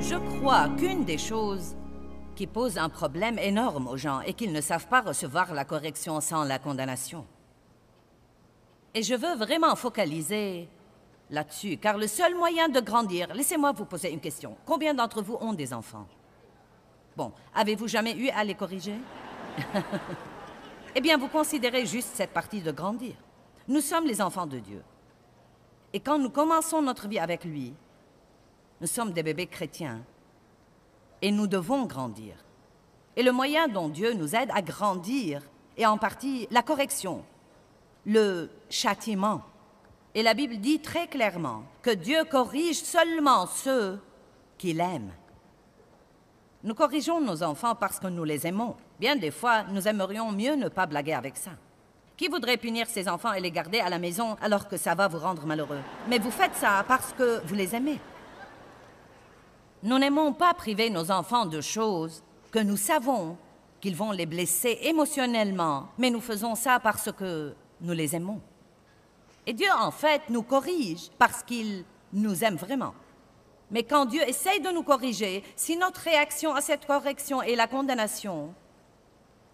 Je crois qu'une des choses qui pose un problème énorme aux gens est qu'ils ne savent pas recevoir la correction sans la condamnation. Et je veux vraiment focaliser là-dessus, car le seul moyen de grandir... Laissez-moi vous poser une question. Combien d'entre vous ont des enfants? Bon, avez-vous jamais eu à les corriger? Eh bien, vous considérez juste cette partie de grandir. Nous sommes les enfants de Dieu. Et quand nous commençons notre vie avec lui, nous sommes des bébés chrétiens. Et nous devons grandir. Et le moyen dont Dieu nous aide à grandir est en partie la correction, le châtiment. Et la Bible dit très clairement que Dieu corrige seulement ceux qu'il aime. Nous corrigeons nos enfants parce que nous les aimons. Bien des fois, nous aimerions mieux ne pas blaguer avec ça. Qui voudrait punir ses enfants et les garder à la maison alors que ça va vous rendre malheureux? Mais vous faites ça parce que vous les aimez. Nous n'aimons pas priver nos enfants de choses que nous savons qu'ils vont les blesser émotionnellement, mais nous faisons ça parce que nous les aimons. Et Dieu, en fait, nous corrige parce qu'il nous aime vraiment. Mais quand Dieu essaye de nous corriger, si notre réaction à cette correction est la condamnation,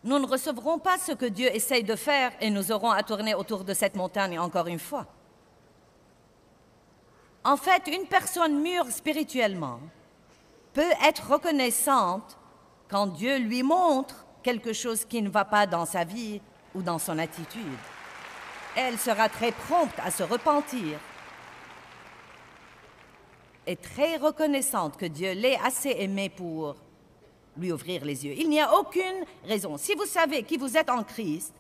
nous ne recevrons pas ce que Dieu essaye de faire et nous aurons à tourner autour de cette montagne encore une fois. En fait, une personne mûre spirituellement peut être reconnaissante quand Dieu lui montre quelque chose qui ne va pas dans sa vie ou dans son attitude. Elle sera très prompte à se repentir et très reconnaissante que Dieu l'ait assez aimée pour lui ouvrir les yeux. Il n'y a aucune raison. Si vous savez qui vous êtes en Christ,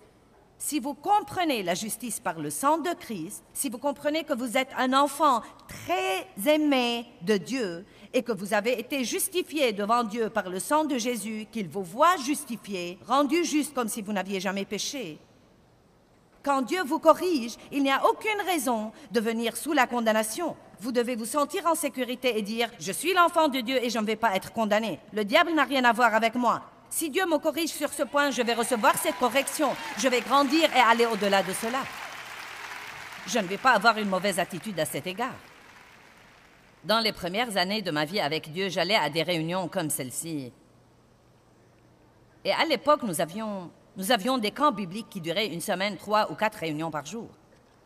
si vous comprenez la justice par le sang de Christ, si vous comprenez que vous êtes un enfant très aimé de Dieu et que vous avez été justifié devant Dieu par le sang de Jésus, qu'il vous voit justifié, rendu juste comme si vous n'aviez jamais péché, quand Dieu vous corrige, il n'y a aucune raison de venir sous la condamnation. Vous devez vous sentir en sécurité et dire « Je suis l'enfant de Dieu et je ne vais pas être condamné. Le diable n'a rien à voir avec moi. Si Dieu me corrige sur ce point, je vais recevoir cette correction. Je vais grandir et aller au-delà de cela. Je ne vais pas avoir une mauvaise attitude à cet égard. » Dans les premières années de ma vie avec Dieu, j'allais à des réunions comme celle-ci. Et à l'époque, nous avions des camps bibliques qui duraient une semaine, 3 ou 4 réunions par jour.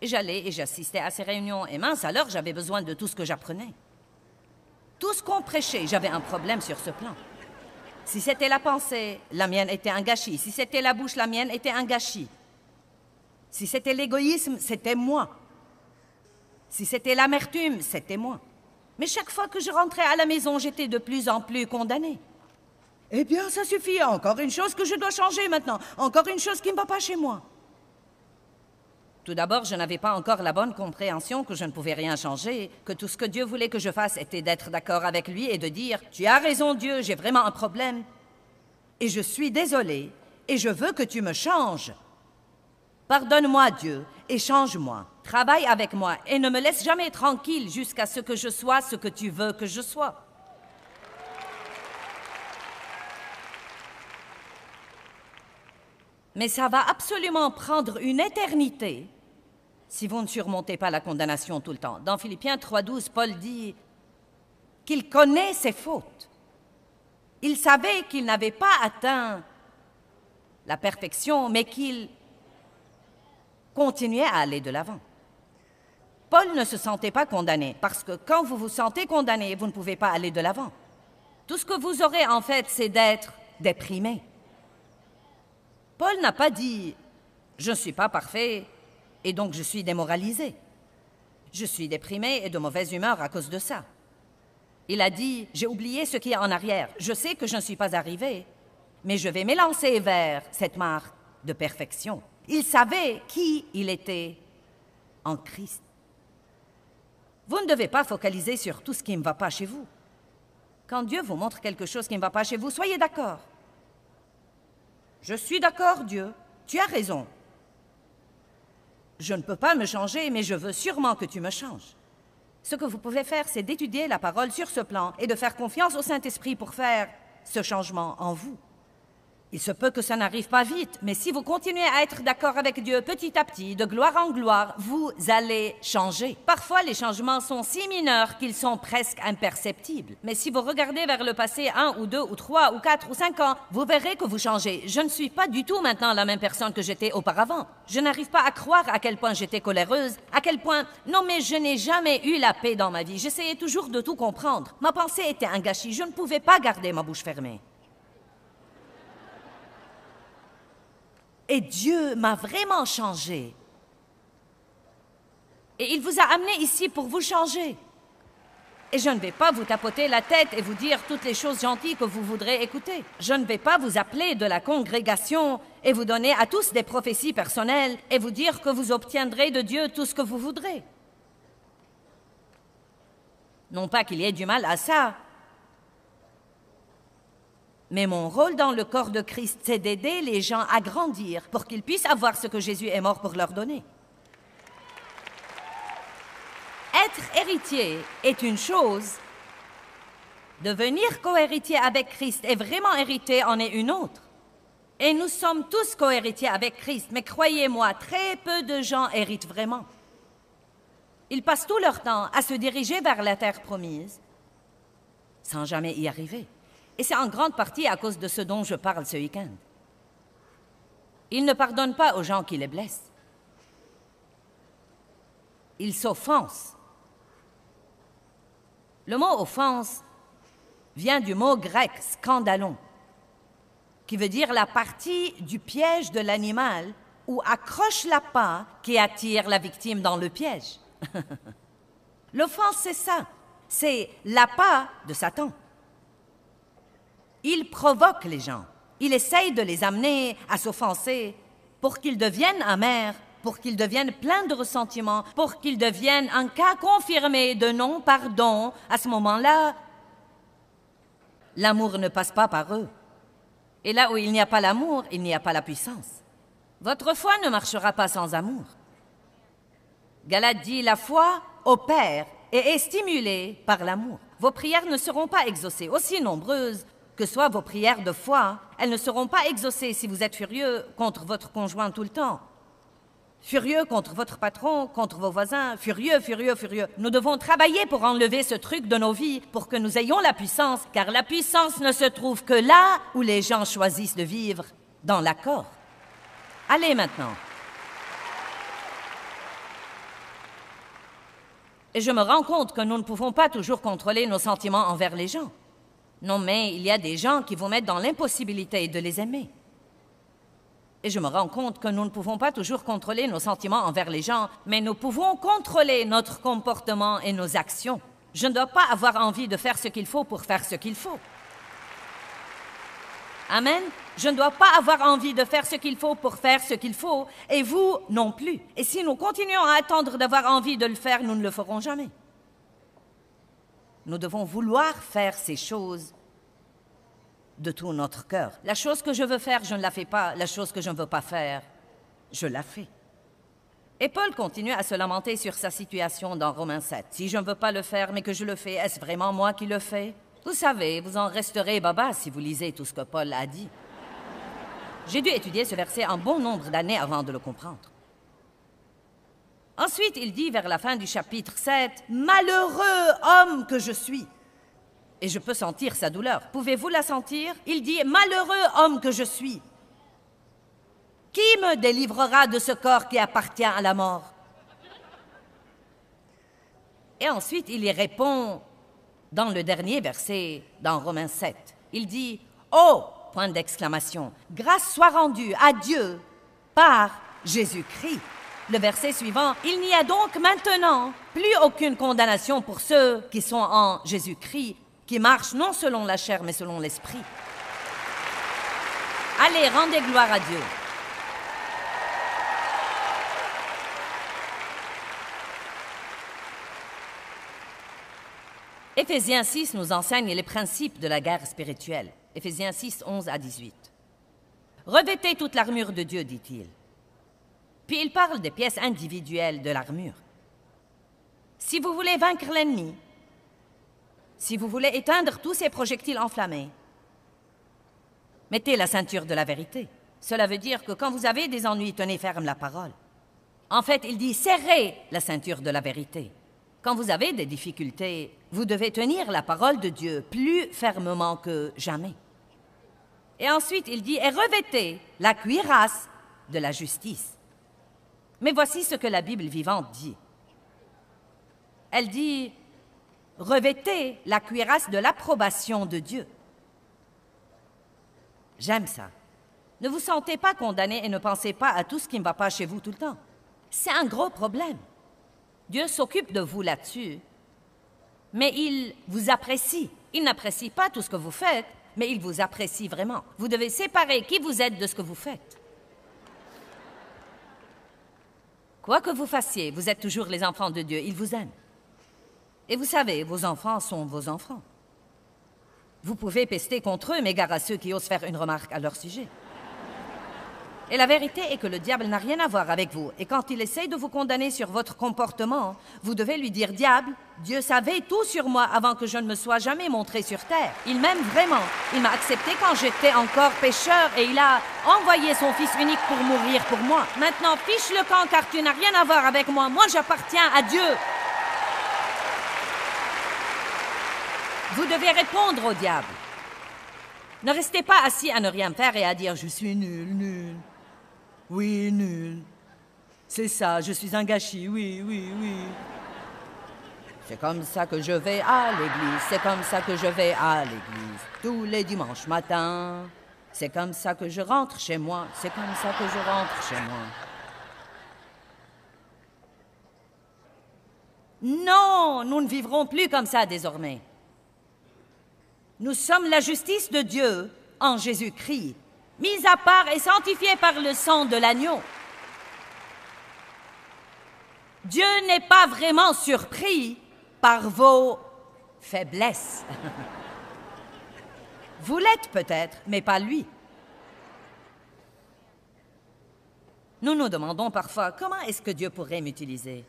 Et j'allais et j'assistais à ces réunions. Et mince, alors j'avais besoin de tout ce que j'apprenais. Tout ce qu'on prêchait, j'avais un problème sur ce plan. Si c'était la pensée, la mienne était un gâchis. Si c'était la bouche, la mienne était un gâchis. Si c'était l'égoïsme, c'était moi. Si c'était l'amertume, c'était moi. Mais chaque fois que je rentrais à la maison, j'étais de plus en plus condamnée. Eh bien, ça suffit. Encore une chose que je dois changer maintenant. Encore une chose qui ne va pas chez moi. Tout d'abord, je n'avais pas encore la bonne compréhension que je ne pouvais rien changer, que tout ce que Dieu voulait que je fasse était d'être d'accord avec lui et de dire « Tu as raison, Dieu, j'ai vraiment un problème. Et je suis désolée, et je veux que tu me changes. Pardonne-moi, Dieu, et change-moi. Travaille avec moi, et ne me laisse jamais tranquille jusqu'à ce que je sois ce que tu veux que je sois. » Mais ça va absolument prendre une éternité si vous ne surmontez pas la condamnation tout le temps. Dans Philippiens 3,12, Paul dit qu'il connaît ses fautes. Il savait qu'il n'avait pas atteint la perfection, mais qu'il continuait à aller de l'avant. Paul ne se sentait pas condamné, parce que quand vous vous sentez condamné, vous ne pouvez pas aller de l'avant. Tout ce que vous aurez, en fait, c'est d'être déprimé. Paul n'a pas dit « Je ne suis pas parfait et donc je suis démoralisé. Je suis déprimé et de mauvaise humeur à cause de ça. » Il a dit « J'ai oublié ce qui est en arrière. Je sais que je ne suis pas arrivé, mais je vais m'élancer vers cette marque de perfection. » Il savait qui il était en Christ. Vous ne devez pas focaliser sur tout ce qui ne va pas chez vous. Quand Dieu vous montre quelque chose qui ne va pas chez vous, soyez d'accord. Je suis d'accord, Dieu. Tu as raison. Je ne peux pas me changer, mais je veux sûrement que tu me changes. Ce que vous pouvez faire, c'est d'étudier la parole sur ce plan et de faire confiance au Saint-Esprit pour faire ce changement en vous. Il se peut que ça n'arrive pas vite, mais si vous continuez à être d'accord avec Dieu petit à petit, de gloire en gloire, vous allez changer. Parfois, les changements sont si mineurs qu'ils sont presque imperceptibles. Mais si vous regardez vers le passé 1 ou 2 ou 3 ou 4 ou 5 ans, vous verrez que vous changez. Je ne suis pas du tout maintenant la même personne que j'étais auparavant. Je n'arrive pas à croire à quel point j'étais coléreuse, à quel point... Non, mais je n'ai jamais eu la paix dans ma vie. J'essayais toujours de tout comprendre. Ma pensée était un gâchis. Je ne pouvais pas garder ma bouche fermée. Et Dieu m'a vraiment changé. Et il vous a amené ici pour vous changer. Et je ne vais pas vous tapoter la tête et vous dire toutes les choses gentilles que vous voudrez écouter. Je ne vais pas vous appeler de la congrégation et vous donner à tous des prophéties personnelles et vous dire que vous obtiendrez de Dieu tout ce que vous voudrez. Non pas qu'il y ait du mal à ça. Mais mon rôle dans le corps de Christ, c'est d'aider les gens à grandir pour qu'ils puissent avoir ce que Jésus est mort pour leur donner. Être héritier est une chose. Devenir cohéritier avec Christ et vraiment hériter en est une autre. Et nous sommes tous cohéritiers avec Christ, mais croyez-moi, très peu de gens héritent vraiment. Ils passent tout leur temps à se diriger vers la terre promise sans jamais y arriver. Et c'est en grande partie à cause de ce dont je parle ce week-end. Ils ne pardonnent pas aux gens qui les blessent. Ils s'offensent. Le mot « offense » vient du mot grec « scandalon », qui veut dire la partie du piège de l'animal où accroche l'appât qui attire la victime dans le piège. L'offense, c'est ça. C'est l'appât de Satan. Il provoque les gens. Il essaye de les amener à s'offenser pour qu'ils deviennent amers, pour qu'ils deviennent pleins de ressentiments, pour qu'ils deviennent un cas confirmé de non-pardon. À ce moment-là, l'amour ne passe pas par eux. Et là où il n'y a pas l'amour, il n'y a pas la puissance. Votre foi ne marchera pas sans amour. Galate dit, la foi opère et est stimulée par l'amour. Vos prières ne seront pas exaucées, aussi nombreuses que soient vos prières de foi. Elles ne seront pas exaucées si vous êtes furieux contre votre conjoint tout le temps. Furieux contre votre patron, contre vos voisins, furieux, furieux, furieux. Nous devons travailler pour enlever ce truc de nos vies, pour que nous ayons la puissance, car la puissance ne se trouve que là où les gens choisissent de vivre, dans l'accord. Allez maintenant. Et je me rends compte que nous ne pouvons pas toujours contrôler nos sentiments envers les gens. Non, mais il y a des gens qui vous mettent dans l'impossibilité de les aimer. Et je me rends compte que nous ne pouvons pas toujours contrôler nos sentiments envers les gens, mais nous pouvons contrôler notre comportement et nos actions. Je ne dois pas avoir envie de faire ce qu'il faut pour faire ce qu'il faut. Amen. Je ne dois pas avoir envie de faire ce qu'il faut pour faire ce qu'il faut, et vous non plus. Et si nous continuons à attendre d'avoir envie de le faire, nous ne le ferons jamais. Nous devons vouloir faire ces choses de tout notre cœur. La chose que je veux faire, je ne la fais pas. La chose que je ne veux pas faire, je la fais. Et Paul continue à se lamenter sur sa situation dans Romains 7. Si je ne veux pas le faire, mais que je le fais, est-ce vraiment moi qui le fais? Vous savez, vous en resterez baba si vous lisez tout ce que Paul a dit. J'ai dû étudier ce verset un bon nombre d'années avant de le comprendre. Ensuite, il dit vers la fin du chapitre 7, « Malheureux homme que je suis !» Et je peux sentir sa douleur. Pouvez-vous la sentir? Il dit, « Malheureux homme que je suis! Qui me délivrera de ce corps qui appartient à la mort? » Et ensuite, il y répond dans le dernier verset, dans Romains 7. Il dit, « Oh !» point d'exclamation. « Grâce soit rendue à Dieu par Jésus-Christ. » Le verset suivant, « Il n'y a donc maintenant plus aucune condamnation pour ceux qui sont en Jésus-Christ, qui marchent non selon la chair, mais selon l'esprit. » Allez, rendez gloire à Dieu. Éphésiens 6 nous enseigne les principes de la guerre spirituelle. Éphésiens 6, 11 à 18. « Revêtez toute l'armure de Dieu, dit-il. » Puis il parle des pièces individuelles de l'armure. Si vous voulez vaincre l'ennemi, si vous voulez éteindre tous ces projectiles enflammés, Mettez la ceinture de la vérité. Cela veut dire que quand vous avez des ennuis, tenez ferme la parole. En fait, il dit serrez la ceinture de la vérité. Quand vous avez des difficultés, vous devez tenir la parole de Dieu plus fermement que jamais. Et ensuite, il dit et revêtez la cuirasse de la justice. Mais voici ce que la Bible vivante dit. Elle dit revêtez la cuirasse de l'approbation de Dieu. J'aime ça. Ne vous sentez pas condamné et ne pensez pas à tout ce qui ne va pas chez vous tout le temps. C'est un gros problème. Dieu s'occupe de vous là-dessus, mais il vous apprécie. Il n'apprécie pas tout ce que vous faites, mais il vous apprécie vraiment. Vous devez séparer qui vous êtes de ce que vous faites. Quoi que vous fassiez, vous êtes toujours les enfants de Dieu. Il vous aime. Et vous savez, vos enfants sont vos enfants. Vous pouvez pester contre eux, mais gare à ceux qui osent faire une remarque à leur sujet. Et la vérité est que le diable n'a rien à voir avec vous. Et quand il essaye de vous condamner sur votre comportement, vous devez lui dire « Diable, Dieu savait tout sur moi avant que je ne me sois jamais montré sur terre. Il m'aime vraiment. Il m'a accepté quand j'étais encore pécheur et il a envoyé son Fils unique pour mourir pour moi. Maintenant, fiche le camp car tu n'as rien à voir avec moi. Moi, j'appartiens à Dieu. » Vous devez répondre au diable. Ne restez pas assis à ne rien faire et à dire « Je suis nul, nul. Oui, nul. C'est ça, je suis un gâchis, oui, oui, oui. C'est comme ça que je vais à l'église, c'est comme ça que je vais à l'église, tous les dimanches matins. C'est comme ça que je rentre chez moi, c'est comme ça que je rentre chez moi. » Non, nous ne vivrons plus comme ça désormais. Nous sommes la justice de Dieu en Jésus-Christ, mise à part et sanctifiée par le sang de l'agneau. Dieu n'est pas vraiment surpris par vos faiblesses. Vous l'êtes peut-être, mais pas lui. Nous nous demandons parfois, comment est-ce que Dieu pourrait m'utiliser?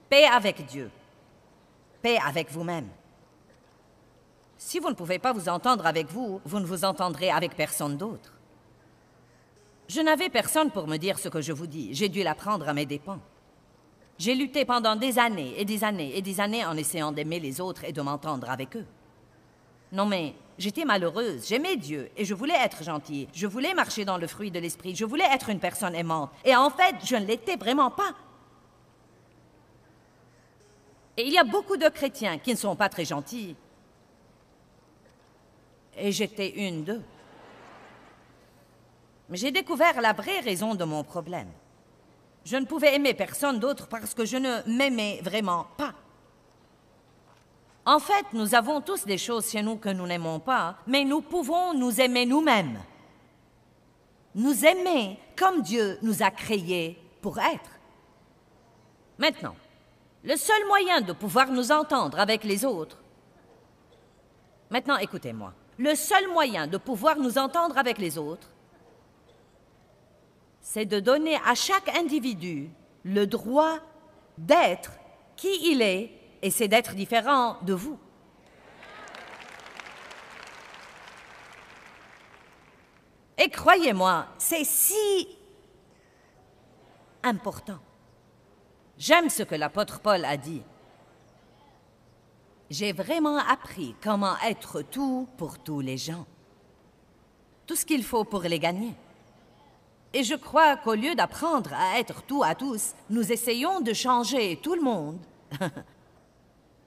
Paix avec Dieu. Paix avec vous-même. Si vous ne pouvez pas vous entendre avec vous, vous ne vous entendrez avec personne d'autre. Je n'avais personne pour me dire ce que je vous dis. J'ai dû l'apprendre à mes dépens. J'ai lutté pendant des années et des années et des années en essayant d'aimer les autres et de m'entendre avec eux. Non mais, j'étais malheureuse, j'aimais Dieu et je voulais être gentille. Je voulais marcher dans le fruit de l'esprit, je voulais être une personne aimante. Et en fait, je ne l'étais vraiment pas. Et il y a beaucoup de chrétiens qui ne sont pas très gentils. Et j'étais une d'eux. Mais j'ai découvert la vraie raison de mon problème. Je ne pouvais aimer personne d'autre parce que je ne m'aimais vraiment pas. En fait, nous avons tous des choses chez nous que nous n'aimons pas, mais nous pouvons nous aimer nous-mêmes. Nous aimer comme Dieu nous a créés pour être. Maintenant, le seul moyen de pouvoir nous entendre avec les autres... Maintenant, écoutez-moi. Le seul moyen de pouvoir nous entendre avec les autres, c'est de donner à chaque individu le droit d'être qui il est, et c'est d'être différent de vous. Et croyez-moi, c'est si important. J'aime ce que l'apôtre Paul a dit. J'ai vraiment appris comment être tout pour tous les gens. Tout ce qu'il faut pour les gagner. Et je crois qu'au lieu d'apprendre à être tout à tous, nous essayons de changer tout le monde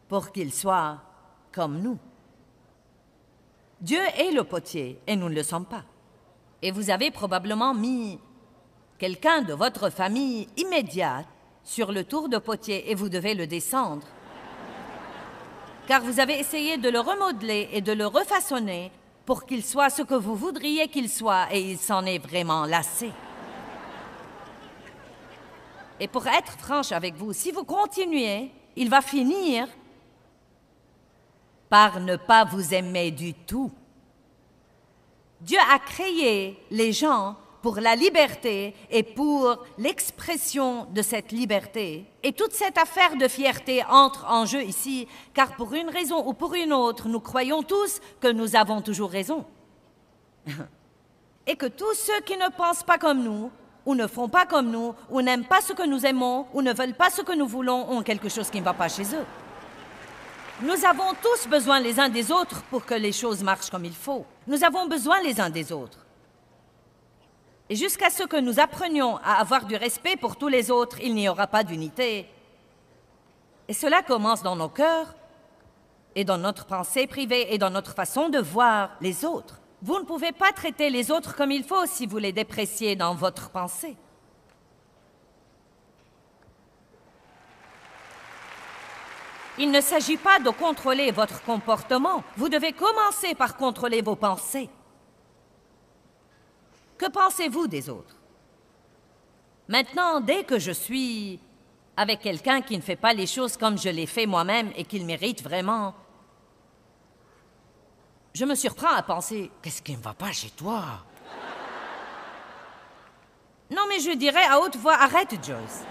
pour qu'il soit comme nous. Dieu est le potier et nous ne le sommes pas. Et vous avez probablement mis quelqu'un de votre famille immédiate sur le tour de potier et vous devez le descendre. Car vous avez essayé de le remodeler et de le refaçonner pour qu'il soit ce que vous voudriez qu'il soit, et il s'en est vraiment lassé. Et pour être franche avec vous, si vous continuez, il va finir par ne pas vous aimer du tout. Dieu a créé les gens pour la liberté et pour l'expression de cette liberté. Et toute cette affaire de fierté entre en jeu ici, car pour une raison ou pour une autre, nous croyons tous que nous avons toujours raison. Et que tous ceux qui ne pensent pas comme nous, ou ne font pas comme nous, ou n'aiment pas ce que nous aimons, ou ne veulent pas ce que nous voulons, ont quelque chose qui ne va pas chez eux. Nous avons tous besoin les uns des autres pour que les choses marchent comme il faut. Nous avons besoin les uns des autres. Et jusqu'à ce que nous apprenions à avoir du respect pour tous les autres, il n'y aura pas d'unité. Et cela commence dans nos cœurs, et dans notre pensée privée, et dans notre façon de voir les autres. Vous ne pouvez pas traiter les autres comme il faut si vous les dépréciez dans votre pensée. Il ne s'agit pas de contrôler votre comportement. Vous devez commencer par contrôler vos pensées. Que pensez-vous des autres? Maintenant, dès que je suis avec quelqu'un qui ne fait pas les choses comme je les fais moi-même et qu'il mérite vraiment, je me surprends à penser, qu'est-ce qui ne va pas chez toi? Non, mais je dirais à haute voix, arrête, Joyce.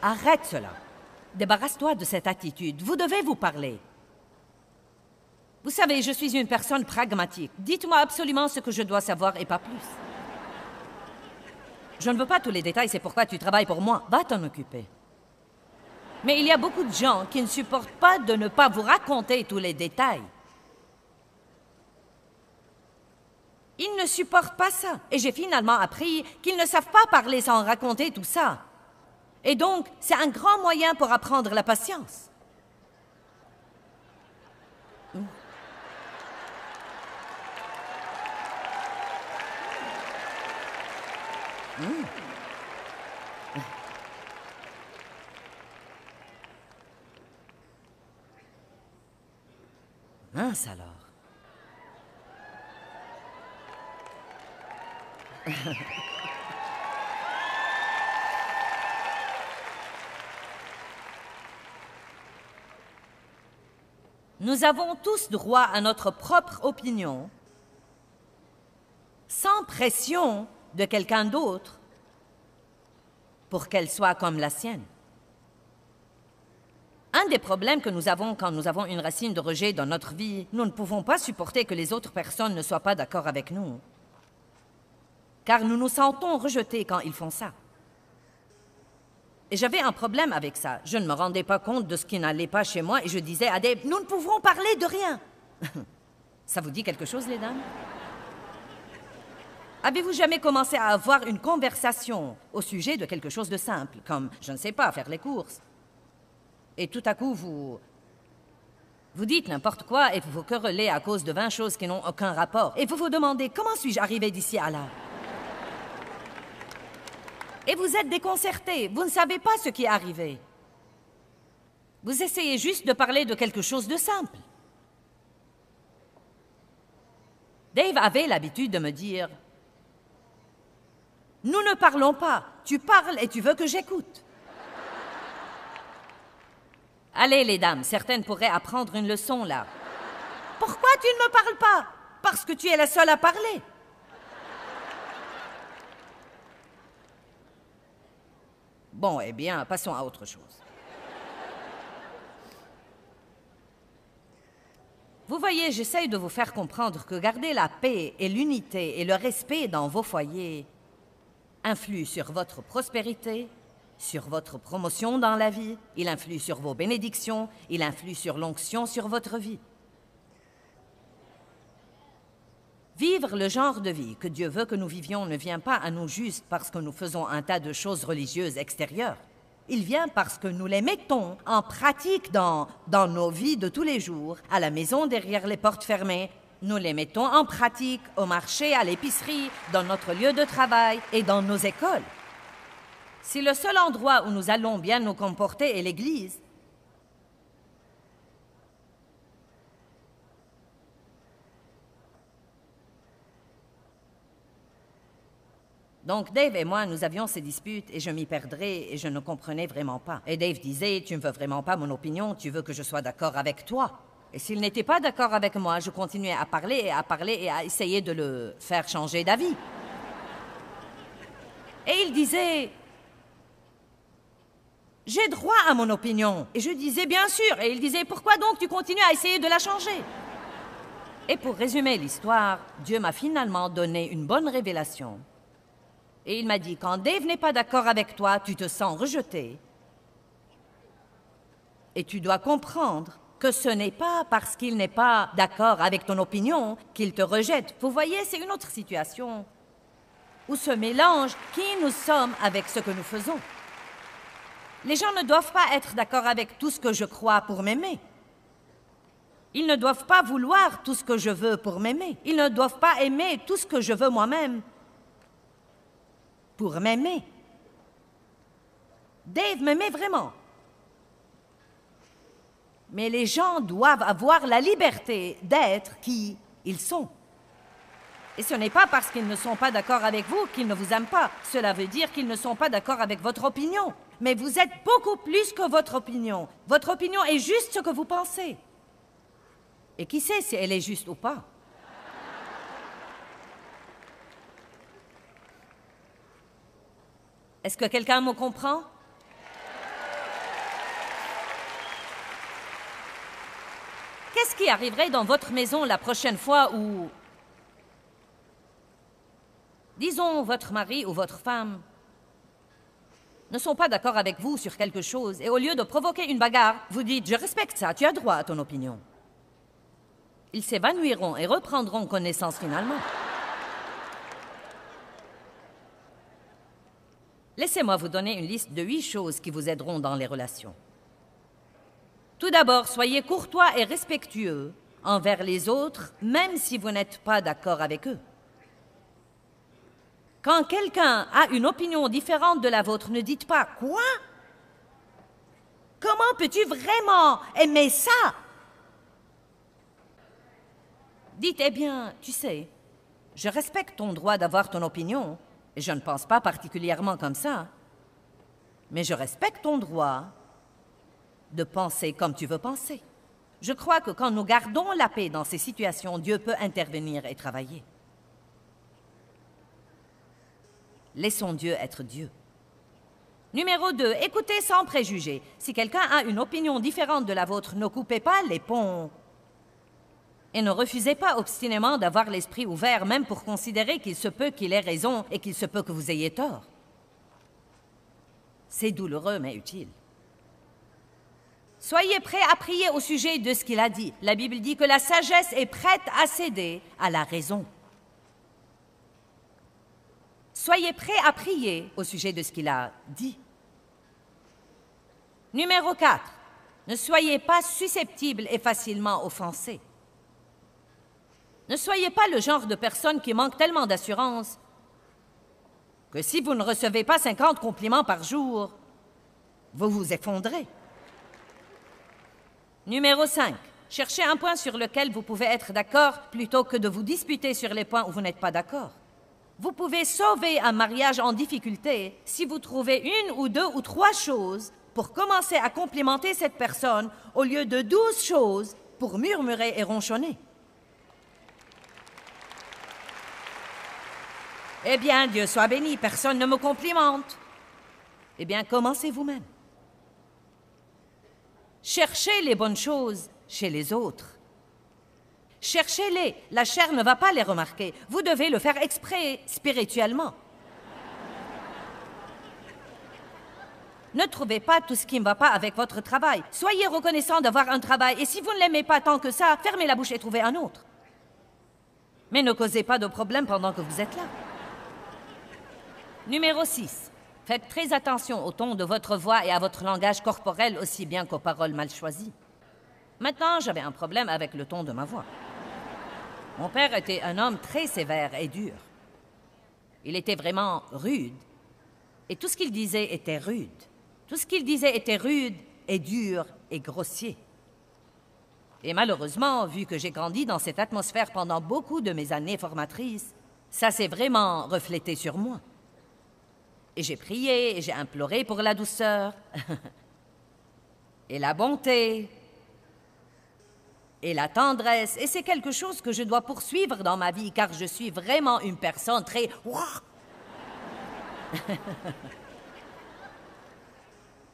Arrête cela. Débarrasse-toi de cette attitude. Vous devez vous parler. Vous savez, je suis une personne pragmatique. Dites-moi absolument ce que je dois savoir et pas plus. Je ne veux pas tous les détails, c'est pourquoi tu travailles pour moi. Va t'en occuper. Mais il y a beaucoup de gens qui ne supportent pas de ne pas vous raconter tous les détails. Ils ne supportent pas ça. Et j'ai finalement appris qu'ils ne savent pas parler sans raconter tout ça. Et donc, c'est un grand moyen pour apprendre la patience. Mince alors. Nous avons tous droit à notre propre opinion, sans pression de quelqu'un d'autre, pour qu'elle soit comme la sienne. Un des problèmes que nous avons quand nous avons une racine de rejet dans notre vie, nous ne pouvons pas supporter que les autres personnes ne soient pas d'accord avec nous, car nous nous sentons rejetés quand ils font ça. Et j'avais un problème avec ça. Je ne me rendais pas compte de ce qui n'allait pas chez moi et je disais à Dave, nous ne pouvons parler de rien. Ça vous dit quelque chose, les dames? Avez-vous jamais commencé à avoir une conversation au sujet de quelque chose de simple, comme, je ne sais pas, faire les courses? Et tout à coup, vous dites n'importe quoi et vous vous querellez à cause de 20 choses qui n'ont aucun rapport. Et vous vous demandez, comment suis-je arrivé d'ici à là? Et vous êtes déconcerté, vous ne savez pas ce qui est arrivé. Vous essayez juste de parler de quelque chose de simple. Dave avait l'habitude de me dire, « Nous ne parlons pas, tu parles et tu veux que j'écoute. » Allez, les dames, certaines pourraient apprendre une leçon là. « Pourquoi tu ne me parles pas? Parce que tu es la seule à parler. » Bon, eh bien, passons à autre chose. Vous voyez, j'essaye de vous faire comprendre que garder la paix et l'unité et le respect dans vos foyers influe sur votre prospérité, sur votre promotion dans la vie, il influe sur vos bénédictions, il influe sur l'onction sur votre vie. Vivre le genre de vie que Dieu veut que nous vivions ne vient pas à nous juste parce que nous faisons un tas de choses religieuses extérieures. Il vient parce que nous les mettons en pratique dans nos vies de tous les jours, à la maison derrière les portes fermées. Nous les mettons en pratique au marché, à l'épicerie, dans notre lieu de travail et dans nos écoles. Si le seul endroit où nous allons bien nous comporter est l'Église, donc Dave et moi, nous avions ces disputes et je m'y perdrais et je ne comprenais vraiment pas. Et Dave disait, tu ne veux vraiment pas mon opinion, tu veux que je sois d'accord avec toi. Et s'il n'était pas d'accord avec moi, je continuais à parler et à essayer de le faire changer d'avis. Et il disait, j'ai droit à mon opinion. Et je disais, bien sûr. Et il disait, pourquoi donc tu continues à essayer de la changer? Et pour résumer l'histoire, Dieu m'a finalement donné une bonne révélation. Et il m'a dit, quand Dave n'est pas d'accord avec toi, tu te sens rejeté. Et tu dois comprendre que ce n'est pas parce qu'il n'est pas d'accord avec ton opinion qu'il te rejette. Vous voyez, c'est une autre situation où se mélange qui nous sommes avec ce que nous faisons. Les gens ne doivent pas être d'accord avec tout ce que je crois pour m'aimer. Ils ne doivent pas vouloir tout ce que je veux pour m'aimer. Ils ne doivent pas aimer tout ce que je veux moi-même pour m'aimer. Dave m'aimait vraiment. Mais les gens doivent avoir la liberté d'être qui ils sont. Et ce n'est pas parce qu'ils ne sont pas d'accord avec vous qu'ils ne vous aiment pas. Cela veut dire qu'ils ne sont pas d'accord avec votre opinion. Mais vous êtes beaucoup plus que votre opinion. Votre opinion est juste ce que vous pensez. Et qui sait si elle est juste ou pas? Est-ce que quelqu'un me comprend? Qu'est-ce qui arriverait dans votre maison la prochaine fois où, disons, votre mari ou votre femme ne sont pas d'accord avec vous sur quelque chose et au lieu de provoquer une bagarre, vous dites « Je respecte ça, tu as droit à ton opinion ». Ils s'évanouiront et reprendront connaissance finalement. Laissez-moi vous donner une liste de 8 choses qui vous aideront dans les relations. Tout d'abord, soyez courtois et respectueux envers les autres, même si vous n'êtes pas d'accord avec eux. Quand quelqu'un a une opinion différente de la vôtre, ne dites pas « Quoi? Comment peux-tu vraiment aimer ça? » Dites, eh bien, tu sais, je respecte ton droit d'avoir ton opinion, et je ne pense pas particulièrement comme ça, mais je respecte ton droit de penser comme tu veux penser. Je crois que quand nous gardons la paix dans ces situations, Dieu peut intervenir et travailler. Laissons Dieu être Dieu. Numéro 2, écoutez sans préjugés. Si quelqu'un a une opinion différente de la vôtre, ne coupez pas les ponts. Et ne refusez pas obstinément d'avoir l'esprit ouvert, même pour considérer qu'il se peut qu'il ait raison et qu'il se peut que vous ayez tort. C'est douloureux, mais utile. Soyez prêts à prier au sujet de ce qu'il a dit. La Bible dit que la sagesse est prête à céder à la raison. Soyez prêts à prier au sujet de ce qu'il a dit. Numéro 4. Ne soyez pas susceptibles et facilement offensés. Ne soyez pas le genre de personne qui manque tellement d'assurance que si vous ne recevez pas 50 compliments par jour, vous vous effondrez. Numéro 5. Cherchez un point sur lequel vous pouvez être d'accord plutôt que de vous disputer sur les points où vous n'êtes pas d'accord. Vous pouvez sauver un mariage en difficulté si vous trouvez 1 ou 2 ou 3 choses pour commencer à complimenter cette personne au lieu de 12 choses pour murmurer et ronchonner. Eh bien, Dieu soit béni, personne ne me complimente. Eh bien, commencez vous-même. Cherchez les bonnes choses chez les autres. Cherchez-les, la chair ne va pas les remarquer. Vous devez le faire exprès spirituellement. Ne trouvez pas tout ce qui ne va pas avec votre travail. Soyez reconnaissant d'avoir un travail et si vous ne l'aimez pas tant que ça, fermez la bouche et trouvez un autre. Mais ne causez pas de problème pendant que vous êtes là. Numéro 6. Faites très attention au ton de votre voix et à votre langage corporel aussi bien qu'aux paroles mal choisies. Maintenant, j'avais un problème avec le ton de ma voix. Mon père était un homme très sévère et dur. Il était vraiment rude. Et tout ce qu'il disait était rude. Tout ce qu'il disait était rude et dur et grossier. Et malheureusement, vu que j'ai grandi dans cette atmosphère pendant beaucoup de mes années formatrices, ça s'est vraiment reflété sur moi. Et j'ai prié et j'ai imploré pour la douceur et la bonté et la tendresse. Et c'est quelque chose que je dois poursuivre dans ma vie car je suis vraiment une personne très...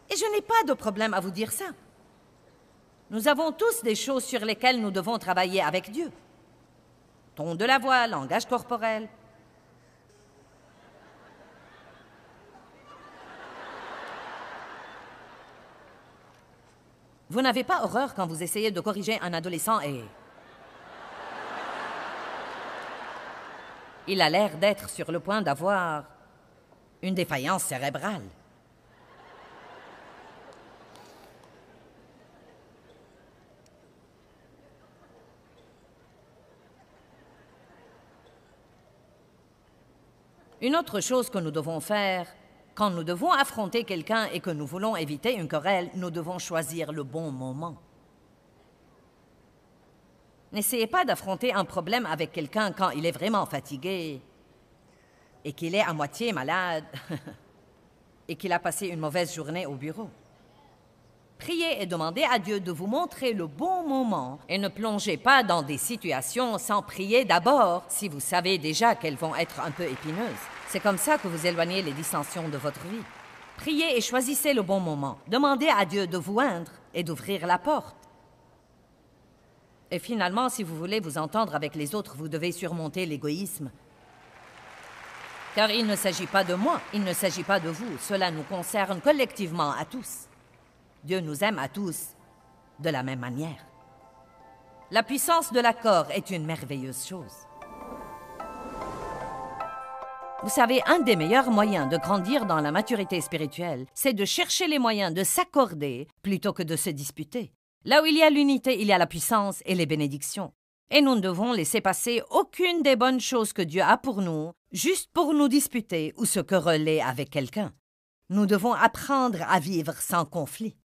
Et je n'ai pas de problème à vous dire ça. Nous avons tous des choses sur lesquelles nous devons travailler avec Dieu. ton de la voix, langage corporel. Vous n'avez pas horreur quand vous essayez de corriger un adolescent et... Il a l'air d'être sur le point d'avoir une défaillance cérébrale. Une autre chose que nous devons faire, quand nous devons affronter quelqu'un et que nous voulons éviter une querelle, nous devons choisir le bon moment. N'essayez pas d'affronter un problème avec quelqu'un quand il est vraiment fatigué et qu'il est à moitié malade et qu'il a passé une mauvaise journée au bureau. Priez et demandez à Dieu de vous montrer le bon moment et ne plongez pas dans des situations sans prier d'abord si vous savez déjà qu'elles vont être un peu épineuses. C'est comme ça que vous éloignez les dissensions de votre vie. Priez et choisissez le bon moment. Demandez à Dieu de vous oindre et d'ouvrir la porte. Et finalement, si vous voulez vous entendre avec les autres, vous devez surmonter l'égoïsme. Car il ne s'agit pas de moi, il ne s'agit pas de vous. Cela nous concerne collectivement à tous. Dieu nous aime à tous de la même manière. La puissance de l'accord est une merveilleuse chose. Vous savez, un des meilleurs moyens de grandir dans la maturité spirituelle, c'est de chercher les moyens de s'accorder plutôt que de se disputer. Là où il y a l'unité, il y a la puissance et les bénédictions. Et nous ne devons laisser passer aucune des bonnes choses que Dieu a pour nous, juste pour nous disputer ou se quereller avec quelqu'un. Nous devons apprendre à vivre sans conflit.